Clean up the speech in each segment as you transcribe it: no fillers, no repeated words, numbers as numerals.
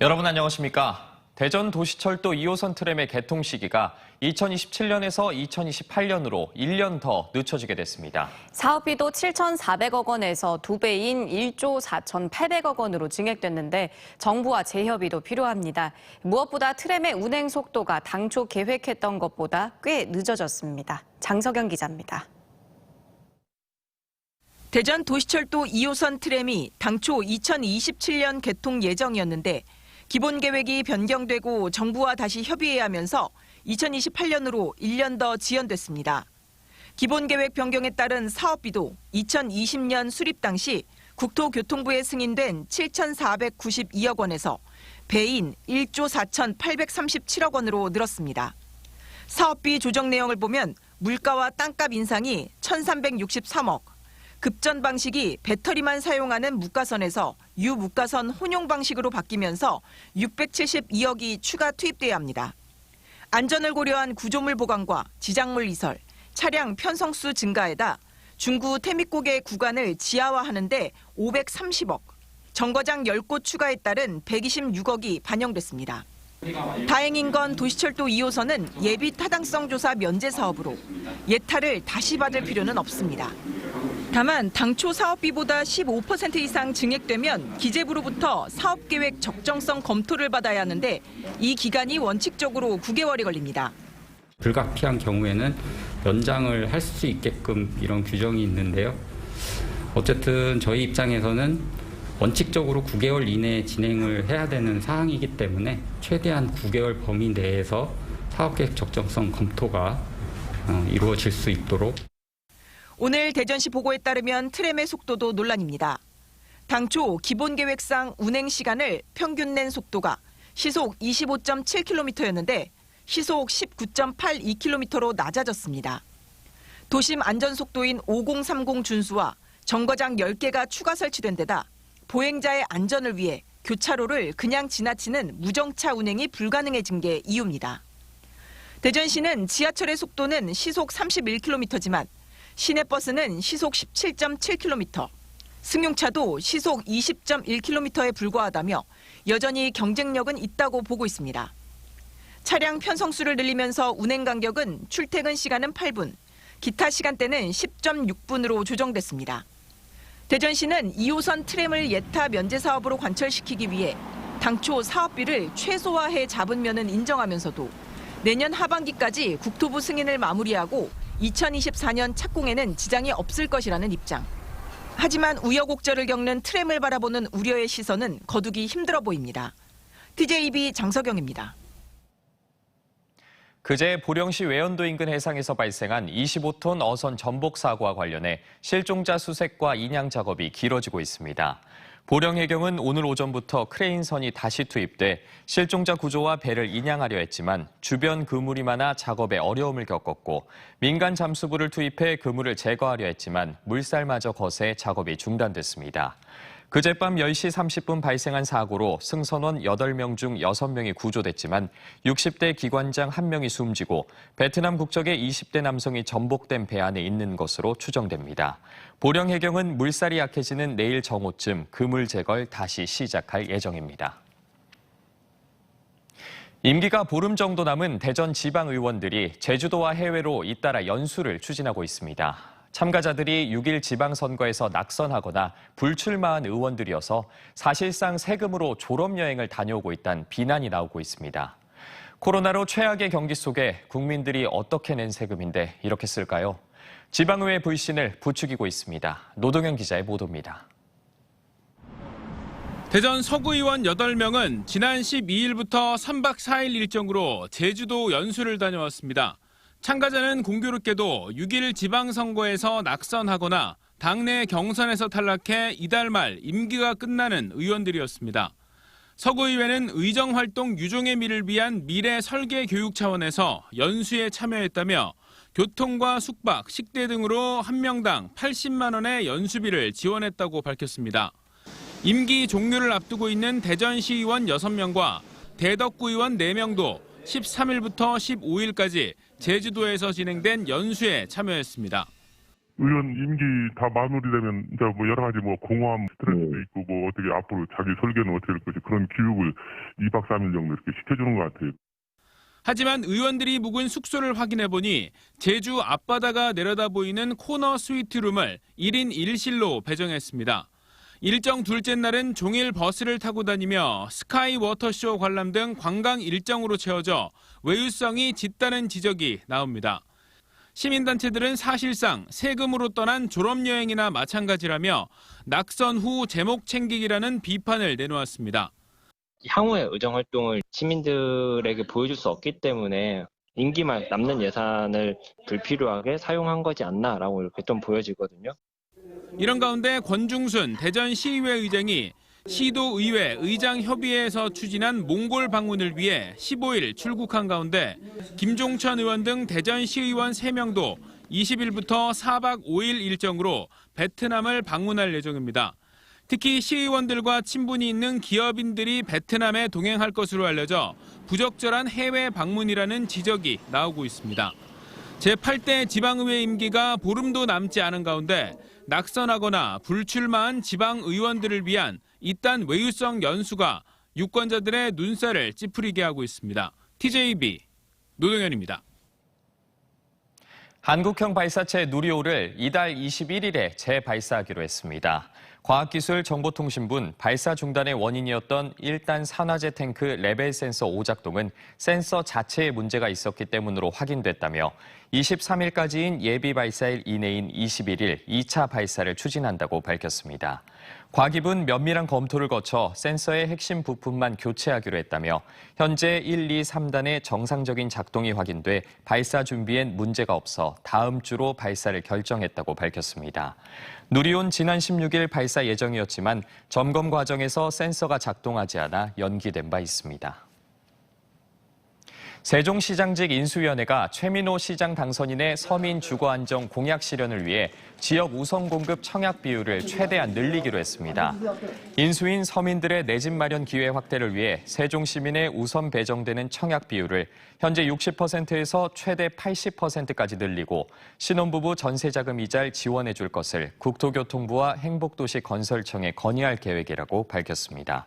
여러분 안녕하십니까? 대전 도시철도 2호선 트램의 개통 시기가 2027년에서 2028년으로 1년 더 늦춰지게 됐습니다. 사업비도 7,400억 원에서 2배인 1조 4,800억 원으로 증액됐는데 정부와 재협의도 필요합니다. 무엇보다 트램의 운행 속도가 당초 계획했던 것보다 꽤 늦어졌습니다. 장석영 기자입니다. 대전 도시철도 2호선 트램이 당초 2027년 개통 예정이었는데 기본 계획이 변경되고 정부와 다시 협의해야 하면서 2028년으로 1년 더 지연됐습니다. 기본 계획 변경에 따른 사업비도 2020년 수립 당시 국토교통부에 승인된 7,492억 원에서 배인 1조 4,837억 원으로 늘었습니다. 사업비 조정 내용을 보면 물가와 땅값 인상이 1,363억, 급전 방식이 배터리만 사용하는 무가선에서 유무가선 혼용 방식으로 바뀌면서 672억이 추가 투입돼야 합니다. 안전을 고려한 구조물 보강과 지작물 이설, 차량 편성수 증가에다 중구 태미고개 구간을 지하화하는 데 530억, 정거장 10곳 추가에 따른 126억이 반영됐습니다. 다행인 건 도시철도 2호선은 예비 타당성 조사 면제 사업으로 예타를 다시 받을 필요는 없습니다. 다만 당초 사업비보다 15% 이상 증액되면 기재부로부터 사업계획 적정성 검토를 받아야 하는데 이 기간이 원칙적으로 9개월이 걸립니다. 불가피한 경우에는 연장을 할 수 있게끔 이런 규정이 있는데요. 어쨌든 저희 입장에서는 원칙적으로 9개월 이내에 진행을 해야 되는 사항이기 때문에 최대한 9개월 범위 내에서 사업계획 적정성 검토가 이루어질 수 있도록. 오늘 대전시 보고에 따르면 트램의 속도도 논란입니다. 당초 기본계획상 운행 시간을 평균 낸 속도가 시속 25.7km였는데 시속 19.82km로 낮아졌습니다. 도심 안전속도인 5030 준수와 정거장 10개가 추가 설치된 데다 보행자의 안전을 위해 교차로를 그냥 지나치는 무정차 운행이 불가능해진 게 이유입니다. 대전시는 지하철의 속도는 시속 31km지만 시내버스는 시속 17.7km, 승용차도 시속 20.1km에 불과하다며 여전히 경쟁력은 있다고 보고 있습니다. 차량 편성수를 늘리면서 운행 간격은 출퇴근 시간은 8분, 기타 시간대는 10.6분으로 조정됐습니다. 대전시는 2호선 트램을 예타 면제 사업으로 관철시키기 위해 당초 사업비를 최소화해 잡은 면은 인정하면서도 내년 하반기까지 국토부 승인을 마무리하고 2024년 착공에는 지장이 없을 것이라는 입장. 하지만 우여곡절을 겪는 트램을 바라보는 우려의 시선은 거두기 힘들어 보입니다. TJB 장석영입니다. 그제 보령시 외연도 인근 해상에서 발생한 25톤 어선 전복 사고와 관련해 실종자 수색과 인양 작업이 길어지고 있습니다. 보령해경은 오늘 오전부터 크레인선이 다시 투입돼 실종자 구조와 배를 인양하려 했지만 주변 그물이 많아 작업에 어려움을 겪었고 민간 잠수부를 투입해 그물을 제거하려 했지만 물살마저 거세 작업이 중단됐습니다. 그젯밤 10시 30분 발생한 사고로 승선원 8명 중 6명이 구조됐지만 60대 기관장 1명이 숨지고 베트남 국적의 20대 남성이 전복된 배 안에 있는 것으로 추정됩니다. 보령해경은 물살이 약해지는 내일 정오쯤 그물 제거를 다시 시작할 예정입니다. 임기가 보름 정도 남은 대전 지방의원들이 제주도와 해외로 잇따라 연수를 추진하고 있습니다. 참가자들이 6일 지방선거에서 낙선하거나 불출마한 의원들이어서 사실상 세금으로 졸업여행을 다녀오고 있다는 비난이 나오고 있습니다. 코로나로 최악의 경기 속에 국민들이 어떻게 낸 세금인데 이렇게 쓸까요? 지방의회 불신을 부추기고 있습니다. 노동현 기자의 보도입니다. 대전 서구의원 8명은 지난 12일부터 3박 4일 일정으로 제주도 연수를 다녀왔습니다. 참가자는 공교롭게도 6일 지방선거에서 낙선하거나 당내 경선에서 탈락해 이달 말 임기가 끝나는 의원들이었습니다. 서구의회는 의정활동 유종의 미를 위한 미래 설계 교육 차원에서 연수에 참여했다며 교통과 숙박, 식대 등으로 한 명당 80만 원의 연수비를 지원했다고 밝혔습니다. 임기 종료를 앞두고 있는 대전시의원 6명과 대덕구의원 4명도 13일부터 15일까지 제주도에서 진행된 연수에 참여했습니다. 의원 임기 다 마무리되면 이제 뭐 여러 가지 뭐 공허함 스트레스도 있고 뭐 어떻게 앞으로 자기 설계는 어떻게 할 것이 그런 교육을 2박 3일 정도 이렇게 시켜주는 것 같아요. 하지만 의원들이 묵은 숙소를 확인해 보니 제주 앞바다가 내려다 보이는 코너 스위트룸을 1인 1실로 배정했습니다. 일정 둘째 날은 종일 버스를 타고 다니며 스카이 워터쇼 관람 등 관광 일정으로 채워져 외유성이 짙다는 지적이 나옵니다. 시민단체들은 사실상 세금으로 떠난 졸업여행이나 마찬가지라며 낙선 후 제목 챙기기라는 비판을 내놓았습니다. 향후의 의정활동을 시민들에게 보여줄 수 없기 때문에 임기만 남는 예산을 불필요하게 사용한 거지 않나라고 이렇게 좀 보여지거든요. 이런 가운데 권중순 대전시의회 의장이 시도의회 의장협의회에서 추진한 몽골 방문을 위해 15일 출국한 가운데 김종천 의원 등 대전시의원 3명도 20일부터 4박 5일 일정으로 베트남을 방문할 예정입니다. 특히 시의원들과 친분이 있는 기업인들이 베트남에 동행할 것으로 알려져 부적절한 해외 방문이라는 지적이 나오고 있습니다. 제8대 지방의회 임기가 보름도 남지 않은 가운데 낙선하거나 불출마한 지방의원들을 위한 이딴 외유성 연수가 유권자들의 눈살을 찌푸리게 하고 있습니다. TJB 노동현입니다. 한국형 발사체 누리호를 이달 21일에 재발사하기로 했습니다. 과학기술정보통신부는 발사 중단의 원인이었던 1단 산화제 탱크 레벨 센서 오작동은 센서 자체에 문제가 있었기 때문으로 확인됐다며 23일까지인 예비 발사일 이내인 21일 2차 발사를 추진한다고 밝혔습니다. 과기부는 면밀한 검토를 거쳐 센서의 핵심 부품만 교체하기로 했다며 현재 1, 2, 3단의 정상적인 작동이 확인돼 발사 준비엔 문제가 없어 다음 주로 발사를 결정했다고 밝혔습니다. 누리호는 지난 16일 발사 예정이었지만 점검 과정에서 센서가 작동하지 않아 연기된 바 있습니다. 세종시장직 인수위원회가 최민호 시장 당선인의 서민 주거 안정 공약 실현을 위해 지역 우선 공급 청약 비율을 최대한 늘리기로 했습니다. 인수인 서민들의 내 집 마련 기회 확대를 위해 세종 시민의 우선 배정되는 청약 비율을 현재 60%에서 최대 80%까지 늘리고 신혼부부 전세자금 이자를 지원해 줄 것을 국토교통부와 행복도시건설청에 건의할 계획이라고 밝혔습니다.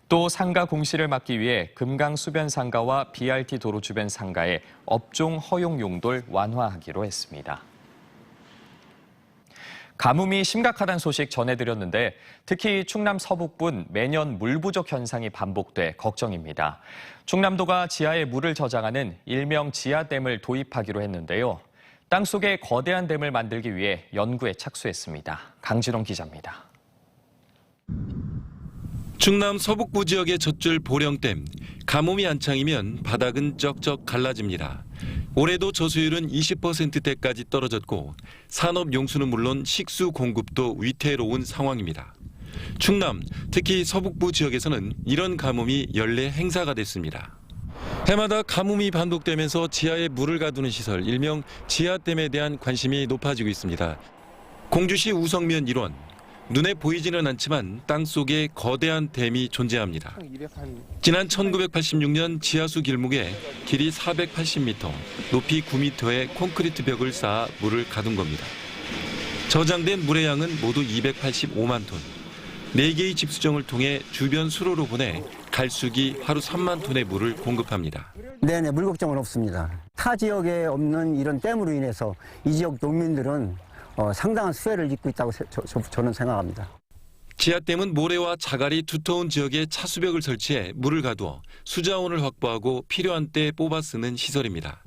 또 상가 공시를 막기 위해 금강 수변 상가와 BRT 도로 주변 상가의 업종 허용 용도를 완화하기로 했습니다. 가뭄이 심각하다는 소식 전해드렸는데 특히 충남 서북부는 매년 물 부족 현상이 반복돼 걱정입니다. 충남도가 지하에 물을 저장하는 일명 지하댐을 도입하기로 했는데요. 땅속에 거대한 댐을 만들기 위해 연구에 착수했습니다. 강진원 기자입니다. 충남 서북부 지역의 젖줄 보령댐, 가뭄이 한창이면 바닥은 쩍쩍 갈라집니다. 올해도 저수율은 20%대까지 떨어졌고 산업 용수는 물론 식수 공급도 위태로운 상황입니다. 충남, 특히 서북부 지역에서는 이런 가뭄이 연례 행사가 됐습니다. 해마다 가뭄이 반복되면서 지하에 물을 가두는 시설, 일명 지하댐에 대한 관심이 높아지고 있습니다. 공주시 우성면 일원, 눈에 보이지는 않지만 땅속에 거대한 댐이 존재합니다. 지난 1986년 지하수 길목에 길이 480m, 높이 9m의 콘크리트 벽을 쌓아 물을 가둔 겁니다. 저장된 물의 양은 모두 285만 톤. 4개의 집수정을 통해 주변 수로로 보내 갈수기 하루 3만 톤의 물을 공급합니다. 네네, 물 걱정은 없습니다. 타 지역에 없는 이런 댐으로 인해서 이 지역 농민들은 상당한 수혜를 입고 있다고 저는 생각합니다. 지하댐은 모래와 자갈이 두터운 지역에 차수벽을 설치해 물을 가두어 수자원을 확보하고 필요한 때 뽑아 쓰는 시설입니다.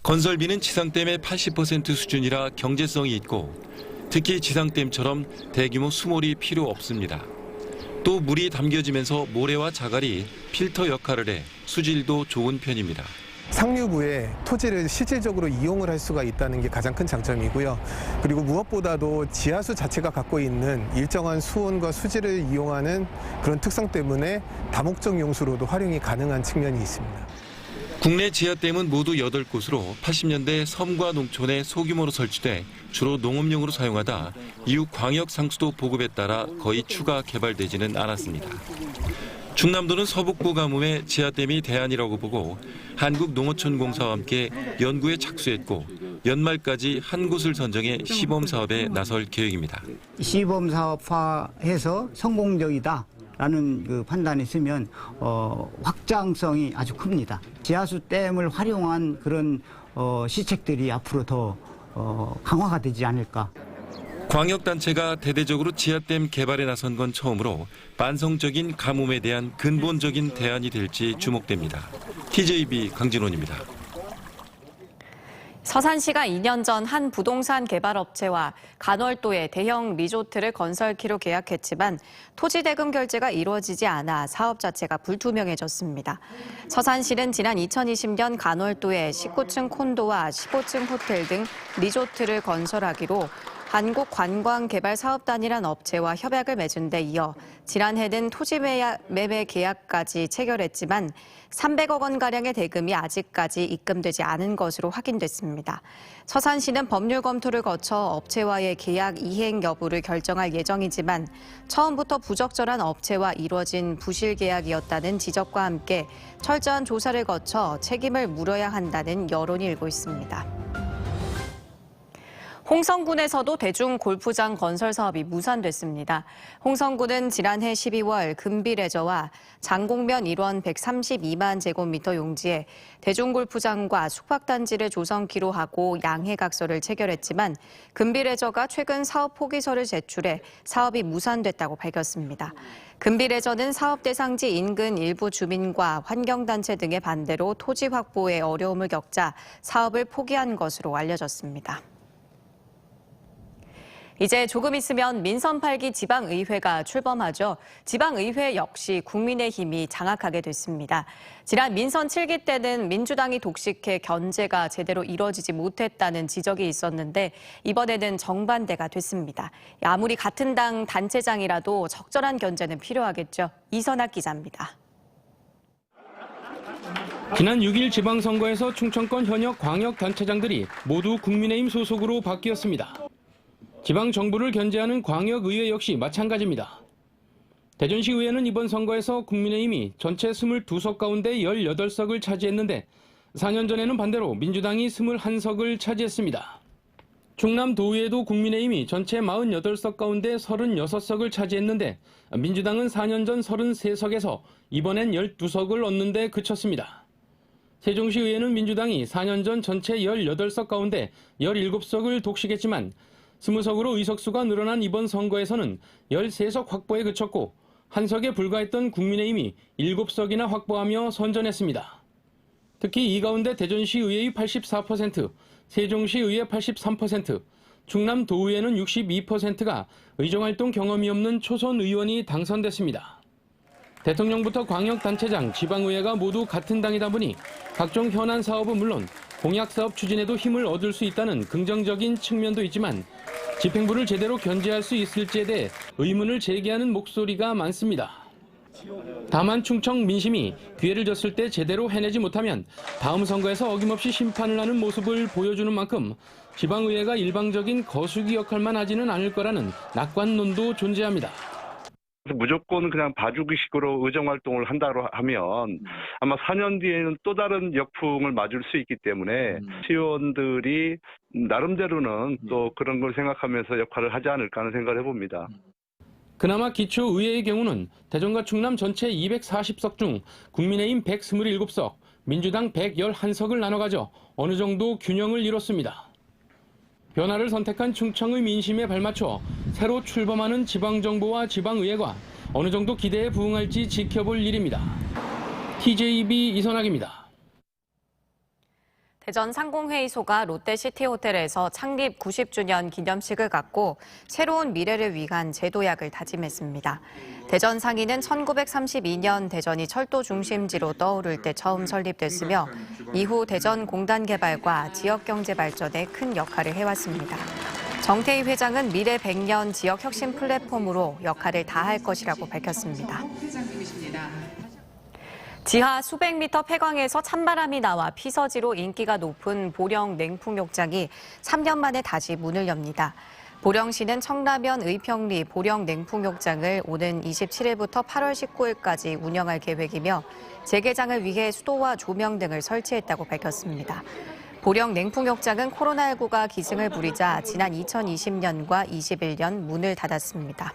건설비는 지상댐의 80% 수준이라 경제성이 있고 특히 지상댐처럼 대규모 수몰이 필요 없습니다. 또 물이 담겨지면서 모래와 자갈이 필터 역할을 해 수질도 좋은 편입니다. 상류부에 토지를 실질적으로 이용을 할 수가 있다는 게 가장 큰 장점이고요. 그리고 무엇보다도 지하수 자체가 갖고 있는 일정한 수온과 수질을 이용하는 그런 특성 때문에 다목적 용수로도 활용이 가능한 측면이 있습니다. 국내 지하댐은 모두 8곳으로 80년대 섬과 농촌에 소규모로 설치돼 주로 농업용으로 사용하다 이후 광역 상수도 보급에 따라 거의 추가 개발되지는 않았습니다. 충남도는 서북부 가뭄에 지하댐이 대안이라고 보고 한국농어촌공사와 함께 연구에 착수했고 연말까지 한 곳을 선정해 시범 사업에 나설 계획입니다. 시범 사업화해서 성공적이다라는 그 판단이 있으면 확장성이 아주 큽니다. 지하수 댐을 활용한 그런 시책들이 앞으로 더 강화가 되지 않을까. 광역단체가 대대적으로 지하댐 개발에 나선 건 처음으로 반성적인 가뭄에 대한 근본적인 대안이 될지 주목됩니다. TJB 강진원입니다. 서산시가 2년 전 한 부동산 개발업체와 간월도에 대형 리조트를 건설키로 계약했지만 토지 대금 결제가 이루어지지 않아 사업 자체가 불투명해졌습니다. 서산시는 지난 2020년 간월도에 19층 콘도와 15층 호텔 등 리조트를 건설하기로 한국관광개발사업단이란 업체와 협약을 맺은 데 이어 지난해는 토지 매매 계약까지 체결했지만 300억 원가량의 대금이 아직까지 입금되지 않은 것으로 확인됐습니다. 서산시는 법률 검토를 거쳐 업체와의 계약 이행 여부를 결정할 예정이지만 처음부터 부적절한 업체와 이루어진 부실 계약이었다는 지적과 함께 철저한 조사를 거쳐 책임을 물어야 한다는 여론이 일고 있습니다. 홍성군에서도 대중 골프장 건설 사업이 무산됐습니다. 홍성군은 지난해 12월 금비레저와 장곡면 일원 132만 제곱미터 용지에 대중 골프장과 숙박단지를 조성키로 하고 양해각서를 체결했지만 금비레저가 최근 사업 포기서를 제출해 사업이 무산됐다고 밝혔습니다. 금비레저는 사업 대상지 인근 일부 주민과 환경단체 등의 반대로 토지 확보에 어려움을 겪자 사업을 포기한 것으로 알려졌습니다. 이제 조금 있으면 민선 8기 지방의회가 출범하죠. 지방의회 역시 국민의힘이 장악하게 됐습니다. 지난 민선 7기 때는 민주당이 독식해 견제가 제대로 이뤄지지 못했다는 지적이 있었는데 이번에는 정반대가 됐습니다. 아무리 같은 당 단체장이라도 적절한 견제는 필요하겠죠. 이선학 기자입니다. 지난 6일 지방선거에서 충청권 현역 광역단체장들이 모두 국민의힘 소속으로 바뀌었습니다. 지방정부를 견제하는 광역의회 역시 마찬가지입니다. 대전시의회는 이번 선거에서 국민의힘이 전체 22석 가운데 18석을 차지했는데 4년 전에는 반대로 민주당이 21석을 차지했습니다. 충남도의회도 국민의힘이 전체 48석 가운데 36석을 차지했는데 민주당은 4년 전 33석에서 이번엔 12석을 얻는 데 그쳤습니다. 세종시의회는 민주당이 4년 전 전체 18석 가운데 17석을 독식했지만 20석으로 의석수가 늘어난 이번 선거에서는 13석 확보에 그쳤고 한 석에 불과했던 국민의힘이 7석이나 확보하며 선전했습니다. 특히 이 가운데 대전시의회의 84%, 세종시의회 83%, 충남도의회는 62%가 의정활동 경험이 없는 초선 의원이 당선됐습니다. 대통령부터 광역단체장, 지방의회가 모두 같은 당이다 보니 각종 현안 사업은 물론 공약사업 추진에도 힘을 얻을 수 있다는 긍정적인 측면도 있지만 집행부를 제대로 견제할 수 있을지에 대해 의문을 제기하는 목소리가 많습니다. 다만 충청 민심이 기회를 줬을 때 제대로 해내지 못하면 다음 선거에서 어김없이 심판을 하는 모습을 보여주는 만큼 지방의회가 일방적인 거수기 역할만 하지는 않을 거라는 낙관론도 존재합니다. 무조건 그냥 봐주기식으로 의정활동을 한다고 하면 아마 4년 뒤에는 또 다른 역풍을 맞을 수 있기 때문에 시의원들이 나름대로는 또 그런 걸 생각하면서 역할을 하지 않을까 하는 생각을 해봅니다. 그나마 기초의회의 경우는 대전과 충남 전체 240석 중 국민의힘 127석, 민주당 111석을 나눠 가져 어느 정도 균형을 이뤘습니다. 변화를 선택한 충청의 민심에 발맞춰 새로 출범하는 지방정부와 지방의회가 어느 정도 기대에 부응할지 지켜볼 일입니다. TJB 이선학입니다. 대전 상공회의소가 롯데시티호텔에서 창립 90주년 기념식을 갖고 새로운 미래를 위한 제도약을 다짐했습니다. 대전 상인은 1932년 대전이 철도 중심지로 떠오를 때 처음 설립됐으며 이후 대전 공단 개발과 지역경제 발전에 큰 역할을 해왔습니다. 정태희 회장은 미래 100년 지역혁신 플랫폼으로 역할을 다할 것이라고 밝혔습니다. 지하 수백 미터 폐광에서 찬바람이 나와 피서지로 인기가 높은 보령 냉풍욕장이 3년 만에 다시 문을 엽니다. 보령시는 청라면 의평리 보령 냉풍욕장을 오는 27일부터 8월 19일까지 운영할 계획이며 재개장을 위해 수도와 조명 등을 설치했다고 밝혔습니다. 보령 냉풍욕장은 코로나19가 기승을 부리자 지난 2020년과 21년 문을 닫았습니다.